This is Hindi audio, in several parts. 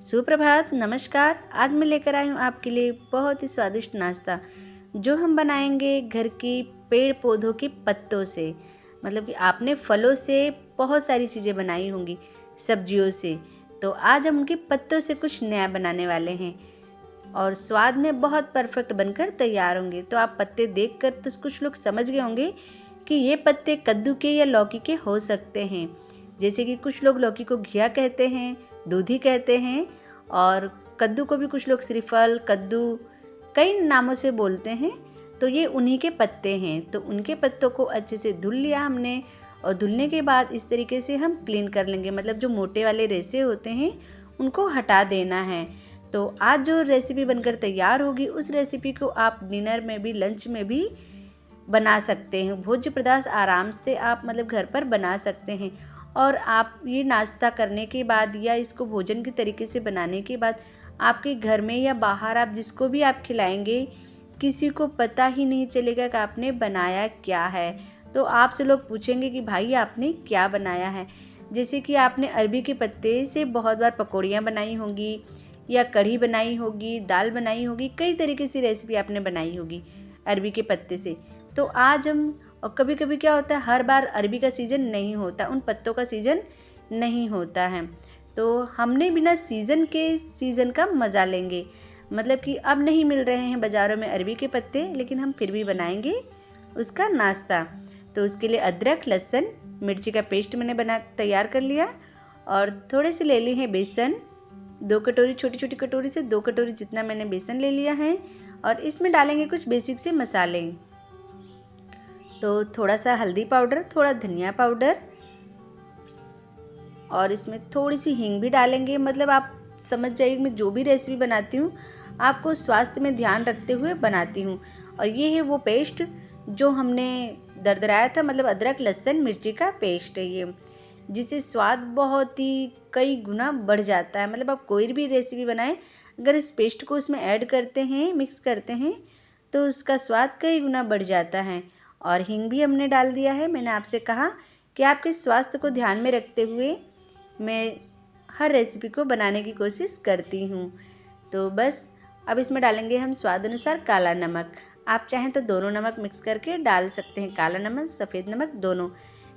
सुप्रभात, नमस्कार। आज मैं लेकर आई हूँ आपके लिए बहुत ही स्वादिष्ट नाश्ता जो हम बनाएंगे घर की पेड़ पौधों के पत्तों से। मतलब कि आपने फलों से बहुत सारी चीज़ें बनाई होंगी, सब्जियों से। तो आज हम उनके पत्तों से कुछ नया बनाने वाले हैं और स्वाद में बहुत परफेक्ट बनकर तैयार होंगे। तो आप पत्ते देखकर तो कुछ लोग समझ गए होंगे कि ये पत्ते कद्दू के या लौकी के हो सकते हैं। जैसे कि कुछ लोग लौकी को घिया कहते हैं, दूधी कहते हैं, और कद्दू को भी कुछ लोग श्रीफल, कद्दू कई नामों से बोलते हैं। तो ये उन्हीं के पत्ते हैं। तो उनके पत्तों को अच्छे से धुल लिया हमने, और धुलने के बाद इस तरीके से हम क्लीन कर लेंगे। मतलब जो मोटे वाले रेशे होते हैं उनको हटा देना है। तो आज जो रेसिपी बनकर तैयार होगी उस रेसिपी को आप डिनर में भी, लंच में भी बना सकते हैं। भोज्य पदार्थ आराम से आप मतलब घर पर बना सकते हैं। और आप ये नाश्ता करने के बाद या इसको भोजन के तरीके से बनाने के बाद आपके घर में या बाहर आप जिसको भी आप खिलाएंगे, किसी को पता ही नहीं चलेगा कि आपने बनाया क्या है। तो आपसे लोग पूछेंगे कि भाई आपने क्या बनाया है। जैसे कि आपने अरबी के पत्ते से बहुत बार पकौड़ियाँ बनाई होंगी, या कढ़ी बनाई होगी, दाल बनाई होगी, कई तरीके से रेसिपी आपने बनाई होगी अरबी के पत्ते से। तो आज हम, और कभी कभी क्या होता है, हर बार अरबी का सीज़न नहीं होता, उन पत्तों का सीज़न नहीं होता है। तो हमने बिना सीज़न का मज़ा लेंगे। मतलब कि अब नहीं मिल रहे हैं बाज़ारों में अरबी के पत्ते, लेकिन हम फिर भी बनाएंगे उसका नाश्ता। तो उसके लिए अदरक, लहसुन, मिर्ची का पेस्ट मैंने तैयार कर लिया, और थोड़े से ले लिए हैं बेसन। 2 कटोरी, छोटी छोटी कटोरी से 2 कटोरी जितना मैंने बेसन ले लिया है। और इसमें डालेंगे कुछ बेसिक से मसाले। तो थोड़ा सा हल्दी पाउडर, थोड़ा धनिया पाउडर, और इसमें थोड़ी सी हींग भी डालेंगे। मतलब आप समझ जाइए, मैं जो भी रेसिपी बनाती हूँ आपको स्वास्थ्य में ध्यान रखते हुए बनाती हूँ। और ये है वो पेस्ट जो हमने दरदराया था, मतलब अदरक लहसुन मिर्ची का पेस्ट है ये, जिससे स्वाद बहुत ही कई गुना बढ़ जाता है। मतलब आप कोई भी रेसिपी बनाएं, अगर इस पेस्ट को उसमें ऐड करते हैं, मिक्स करते हैं, तो उसका स्वाद कई गुना बढ़ जाता है। और हींग भी हमने डाल दिया है। मैंने आपसे कहा कि आपके स्वास्थ्य को ध्यान में रखते हुए मैं हर रेसिपी को बनाने की कोशिश करती हूँ। तो बस अब इसमें डालेंगे हम स्वाद अनुसार काला नमक। आप चाहें तो दोनों नमक मिक्स करके डाल सकते हैं, काला नमक, सफ़ेद नमक दोनों।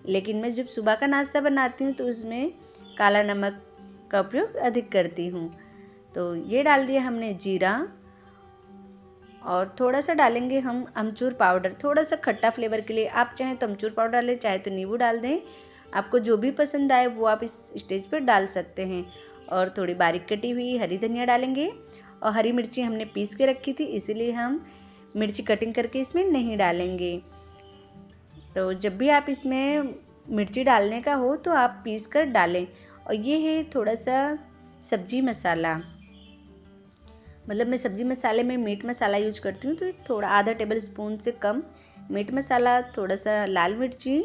लेकिन मैं जब सुबह का नाश्ता बनाती हूँ तो उसमें काला नमक का उपयोग अधिक करती हूँ। तो ये डाल दिया हमने जीरा, और थोड़ा सा डालेंगे हम अमचूर पाउडर, थोड़ा सा खट्टा फ्लेवर के लिए। आप चाहें तो अमचूर पाउडर डालें, चाहे तो नींबू डाल दें। आपको जो भी पसंद आए वो आप इस स्टेज पर डाल सकते हैं। और थोड़ी बारीक कटी हुई हरी धनिया डालेंगे। और हरी मिर्ची हमने पीस के रखी थी, इसीलिए हम मिर्ची कटिंग करके इसमें नहीं डालेंगे। तो जब भी आप इसमें मिर्ची डालने का हो तो आप पीस कर डालें। और ये है थोड़ा सा सब्जी मसाला। मतलब मैं सब्जी मसाले में मीट मसाला यूज करती हूँ, तो एक थोड़ा आधा टेबल स्पून से कम मीट मसाला, थोड़ा सा लाल मिर्ची।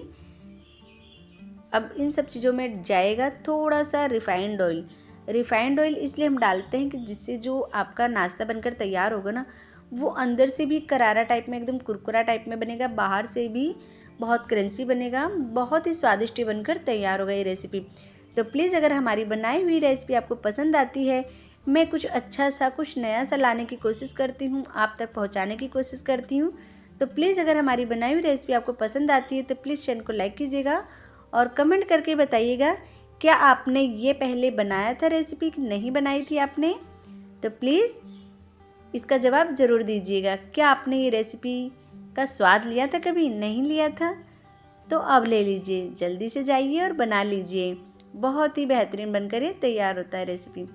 अब इन सब चीज़ों में जाएगा थोड़ा सा रिफाइंड ऑयल। रिफाइंड ऑयल इसलिए हम डालते हैं कि जिससे जो आपका नाश्ता बनकर तैयार होगा ना, वो अंदर से भी करारा टाइप में, एकदम कुरकुरा टाइप में बनेगा, बाहर से भी बहुत क्रंची बनेगा, बहुत ही स्वादिष्ट बनकर तैयार होगा ये रेसिपी। तो प्लीज़ अगर हमारी बनाई हुई रेसिपी आपको पसंद आती है, मैं कुछ अच्छा सा, कुछ नया सा लाने की कोशिश करती हूँ, आप तक पहुँचाने की कोशिश करती हूँ। तो प्लीज़ अगर हमारी बनाई हुई रेसिपी आपको पसंद आती है तो प्लीज़ चैनल को लाइक कीजिएगा, और कमेंट करके बताइएगा क्या आपने ये पहले बनाया था रेसिपी कि नहीं बनाई थी आपने। तो प्लीज़ इसका जवाब ज़रूर दीजिएगा। क्या आपने ये रेसिपी का स्वाद लिया था कभी? नहीं लिया था तो अब ले लीजिए, जल्दी से जाइए और बना लीजिए। बहुत ही बेहतरीन बनकर ये तैयार होता है रेसिपी।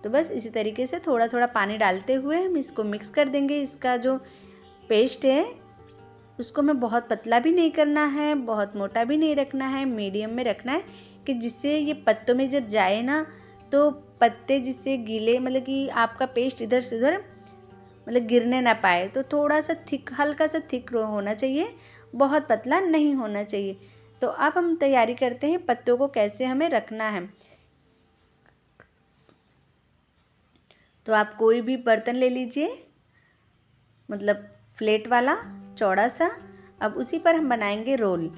तो बस इसी तरीके से थोड़ा थोड़ा पानी डालते हुए हम इसको मिक्स कर देंगे। इसका जो पेस्ट है उसको हमें बहुत पतला भी नहीं करना है, बहुत मोटा भी नहीं रखना है, मीडियम में रखना है, कि जिससे ये पत्तों में जब जाए ना तो पत्ते जिससे गीले, मतलब कि आपका पेस्ट इधर से उधर मतलब गिरने ना पाए। तो थोड़ा सा थिक, हल्का सा थिक होना चाहिए, बहुत पतला नहीं होना चाहिए। तो अब हम तैयारी करते हैं पत्तों को कैसे हमें रखना है। तो आप कोई भी बर्तन ले लीजिए, मतलब फ्लेट वाला चौड़ा सा। अब उसी पर हम बनाएंगे रोल,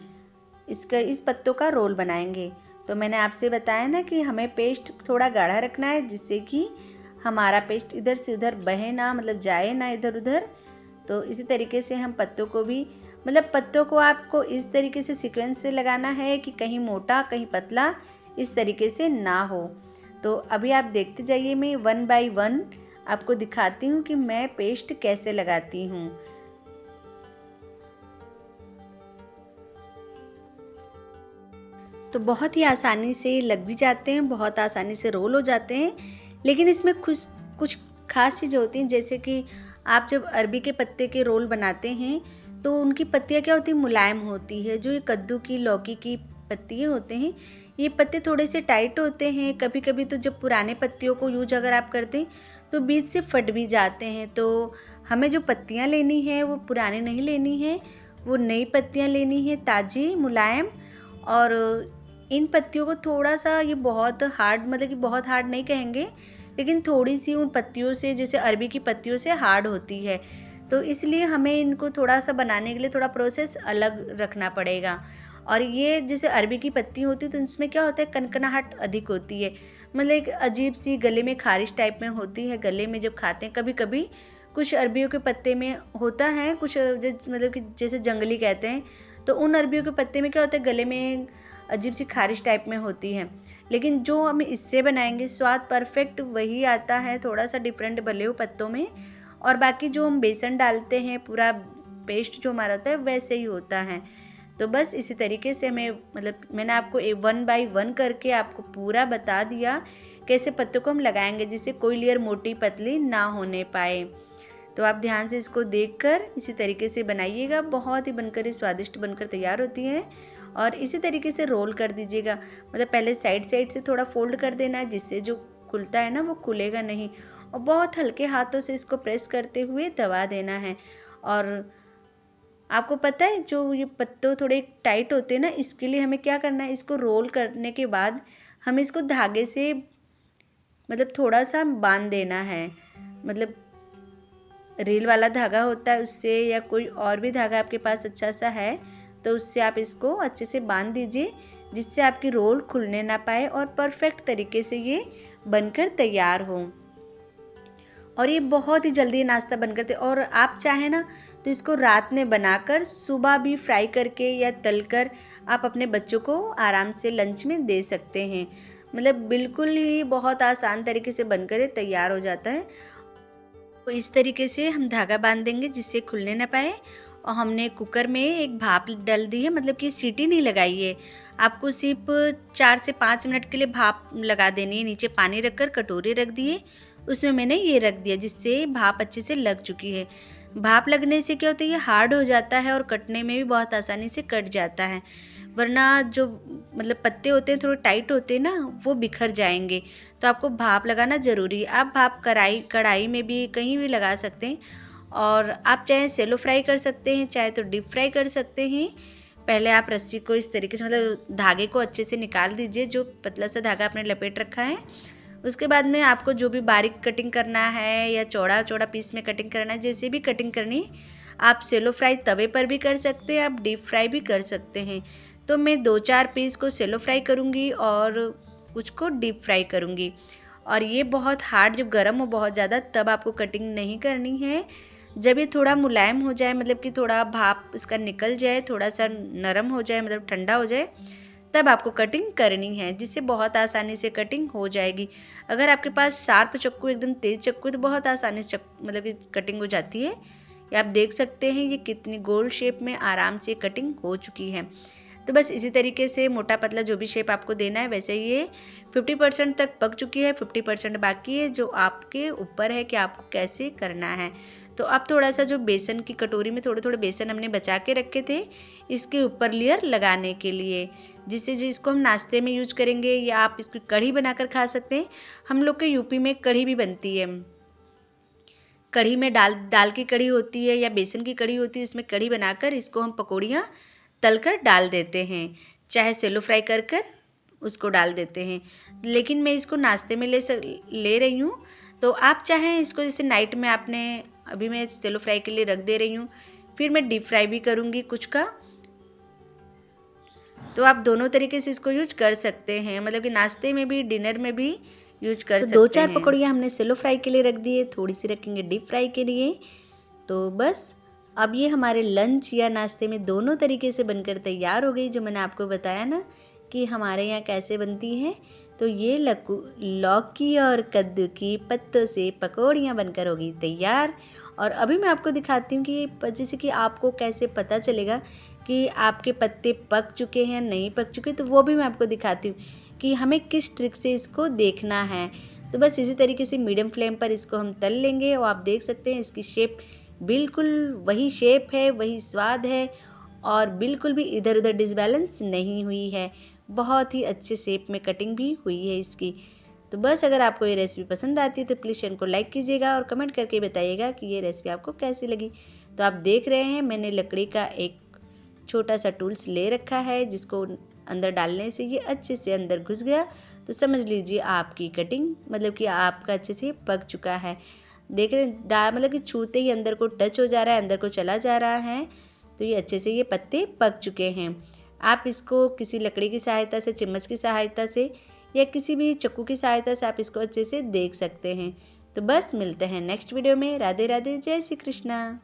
इस पत्तों का रोल बनाएंगे। तो मैंने आपसे बताया ना कि हमें पेस्ट थोड़ा गाढ़ा रखना है, जिससे कि हमारा पेस्ट इधर से उधर बहे ना, मतलब जाए ना इधर उधर। तो इसी तरीके से हम पत्तों को भी, मतलब पत्तों को आपको इस तरीके से सीक्वेंस से लगाना है कि कहीं मोटा कहीं पतला, इस तरीके से ना हो। तो अभी आप देखते जाइए, मैं 1 बाय 1 आपको दिखाती हूँ कि मैं पेस्ट कैसे लगाती हूँ। तो बहुत ही आसानी से लग भी जाते हैं, बहुत आसानी से रोल हो जाते हैं। लेकिन इसमें कुछ खास चीज़ें होती हैं, जैसे कि आप जब अरबी के पत्ते के रोल बनाते हैं तो उनकी पत्तियाँ क्या होती हैं, मुलायम होती है। जो ये कद्दू की, लौकी की पत्तियाँ होते हैं, ये पत्ते थोड़े से टाइट होते हैं। कभी कभी तो जब पुराने पत्तियों को यूज अगर आप करते हैं तो बीच से फट भी जाते हैं। तो हमें जो पत्तियाँ लेनी है वो पुरानी नहीं लेनी है, वो नई पत्तियाँ लेनी है, ताज़ी मुलायम। और इन पत्तियों को थोड़ा सा, ये बहुत हार्ड, मतलब कि बहुत हार्ड नहीं कहेंगे, लेकिन थोड़ी सी उन पत्तियों से, जैसे अरबी की पत्तियों से हार्ड होती है। तो इसलिए हमें इनको थोड़ा सा बनाने के लिए थोड़ा प्रोसेस अलग रखना पड़ेगा। और ये जैसे अरबी की पत्ती होती है तो इसमें क्या होता है, कनकनाहट अधिक होती है, मतलब एक अजीब सी गले में खारिश टाइप में होती है गले में जब खाते हैं। कभी कभी कुछ अरबियों के पत्ते में होता है कुछ मतलब कि जैसे जंगली कहते हैं, तो उन अरबियों के पत्ते में क्या होता है, गले में अजीब सी खारिश टाइप में होती है। लेकिन जो हम इससे बनाएंगे स्वाद परफेक्ट वही आता है, थोड़ा सा डिफरेंट भले हो पत्तों में। और बाकी जो हम बेसन डालते हैं, पूरा पेस्ट जो हमारा होता है वैसे ही होता है। तो बस इसी तरीके से हमें, मतलब मैंने आपको 1 बाय 1 करके आपको पूरा बता दिया कैसे पत्तों को हम लगाएंगे, जिससे कोई लेयर मोटी पतली ना होने पाए। तो आप ध्यान से इसको देखकर इसी तरीके से बनाइएगा, बहुत ही बनकर ये स्वादिष्ट बनकर तैयार होती है। और इसी तरीके से रोल कर दीजिएगा, मतलब पहले साइड साइड से थोड़ा फोल्ड कर देना है, जिससे जो खुलता है ना वो खुलेगा नहीं। और बहुत हल्के हाथों से इसको प्रेस करते हुए दबा देना है। और आपको पता है जो ये पत्ते थोड़े टाइट होते हैं ना, इसके लिए हमें क्या करना है, इसको रोल करने के बाद हमें इसको धागे से, मतलब थोड़ा सा बांध देना है। मतलब रील वाला धागा होता है उससे, या कोई और भी धागा आपके पास अच्छा सा है तो उससे आप इसको अच्छे से बांध दीजिए, जिससे आपकी रोल खुलने ना पाए और परफेक्ट तरीके से ये बनकर तैयार हो। और ये बहुत ही जल्दी नाश्ता बनकर और आप चाहें ना तो इसको रात में बनाकर सुबह भी फ्राई करके या तलकर आप अपने बच्चों को आराम से लंच में दे सकते हैं। मतलब बिल्कुल ही बहुत आसान तरीके से बनकर तैयार हो जाता है। तो इस तरीके से हम धागा बांध देंगे जिससे खुलने ना पाए। और हमने कुकर में एक भाप डाल दी है, मतलब कि सीटी नहीं लगाई है, आपको सिर्फ 4 से 5 मिनट के लिए भाप लगा देनी है। नीचे पानी रखकर कटोरी रख दिए, उसमें मैंने ये रख दिया, जिससे भाप अच्छे से लग चुकी है। भाप लगने से क्या होता है, ये हार्ड हो जाता है और कटने में भी बहुत आसानी से कट जाता है। वरना जो मतलब पत्ते होते हैं थोड़े टाइट होते हैं ना, वो बिखर जाएंगे। तो आपको भाप लगाना ज़रूरी है। आप भाप कढ़ाई में भी कहीं भी लगा सकते हैं। और आप चाहे सेलो फ्राई कर सकते हैं, चाहे तो डीप फ्राई कर सकते हैं। पहले आप रस्सी को इस तरीके से, मतलब धागे को अच्छे से निकाल दीजिए, जो पतला सा धागा आपने लपेट रखा है। उसके बाद में आपको जो भी बारीक कटिंग करना है या चौड़ा चौड़ा पीस में कटिंग करना है, जैसे भी कटिंग करनी, आप सेलो फ्राई तवे पर भी कर सकते हैं, आप डीप फ्राई भी कर सकते हैं। तो मैं 2-4 पीस को सेलो फ्राई करूँगी और कुछ को डीप फ्राई करूँगी। और ये बहुत हार्ड जब गर्म हो बहुत ज़्यादा, तब आपको कटिंग नहीं करनी है। जब ये थोड़ा मुलायम हो जाए, मतलब कि थोड़ा भाप इसका निकल जाए, थोड़ा सा नरम हो जाए, मतलब ठंडा हो जाए, तब आपको कटिंग करनी है, जिससे बहुत आसानी से कटिंग हो जाएगी। अगर आपके पास शार्प चाकू, एकदम तेज़ चाकू है, तो बहुत आसानी से मतलब कि कटिंग हो जाती है। ये आप देख सकते हैं ये कितनी गोल शेप में आराम से कटिंग हो चुकी है। तो बस इसी तरीके से मोटा पतला जो भी शेप आपको देना है, वैसे ये 50% तक पक चुकी है, 50% बाकी है, जो आपके ऊपर है कि आपको कैसे करना है। तो अब थोड़ा सा जो बेसन की कटोरी में थोड़े थोड़े बेसन हमने बचा के रखे थे, इसके ऊपर लेयर लगाने के लिए, जिससे जिसको हम नाश्ते में यूज करेंगे, या आप इसकी कढ़ी बनाकर खा सकते हैं। हम लोग के यूपी में कढ़ी भी बनती है, कढ़ी में दाल की कढ़ी होती है या बेसन की कढ़ी होती है, इसमें कढ़ी बनाकर इसको हम पकौड़ियाँ तलकर डाल देते हैं, चाहे सेलो फ्राई कर कर उसको डाल देते हैं। लेकिन मैं इसको नाश्ते में ले रही हूँ। तो आप चाहें इसको, जैसे नाइट में आपने, अभी मैं सेलो फ्राई के लिए रख दे रही हूँ, फिर मैं डीप फ्राई भी करूँगी कुछ का। तो आप दोनों तरीके से इसको यूज कर सकते हैं, मतलब कि नाश्ते में भी डिनर में भी यूज कर सकते हैं। 2-4 पकौड़ियाँ हमने सेलो फ्राई के लिए रख दी है, थोड़ी सी रखेंगे डीप फ्राई के लिए। तो बस अब ये हमारे लंच या नाश्ते में दोनों तरीके से बनकर तैयार हो गई, जो मैंने आपको बताया ना कि हमारे यहाँ कैसे बनती है। तो ये लौकी और कद्दू की पत्तों से पकौड़ियाँ बनकर होगी तैयार। और अभी मैं आपको दिखाती हूँ कि जैसे कि आपको कैसे पता चलेगा कि आपके पत्ते पक चुके हैं नहीं पक चुके, तो वो भी मैं आपको दिखाती हूँ कि हमें किस ट्रिक से इसको देखना है। तो बस इसी तरीके से मीडियम फ्लेम पर इसको हम तल लेंगे और आप देख सकते हैं इसकी शेप बिल्कुल वही शेप है, वही स्वाद है और बिल्कुल भी इधर उधर डिसबैलेंस नहीं हुई है। बहुत ही अच्छे शेप में कटिंग भी हुई है इसकी। तो बस अगर आपको ये रेसिपी पसंद आती है तो प्लीज़ चैनल को लाइक कीजिएगा और कमेंट करके बताइएगा कि ये रेसिपी आपको कैसी लगी। तो आप देख रहे हैं मैंने लकड़ी का एक छोटा सा टूल्स ले रखा है, जिसको अंदर डालने से ये अच्छे से अंदर घुस गया। तो समझ लीजिए आपकी कटिंग मतलब कि आपका अच्छे से पक चुका है। देख रहे हैं मतलब कि छूते ही अंदर को टच हो जा रहा है, अंदर को चला जा रहा है। तो ये अच्छे से ये पत्ते पक चुके हैं। आप इसको किसी लकड़ी की सहायता से, चम्मच की सहायता से या किसी भी चाकू की सहायता से आप इसको अच्छे से देख सकते हैं। तो बस मिलते हैं नेक्स्ट वीडियो में। राधे राधे, जय श्री कृष्णा।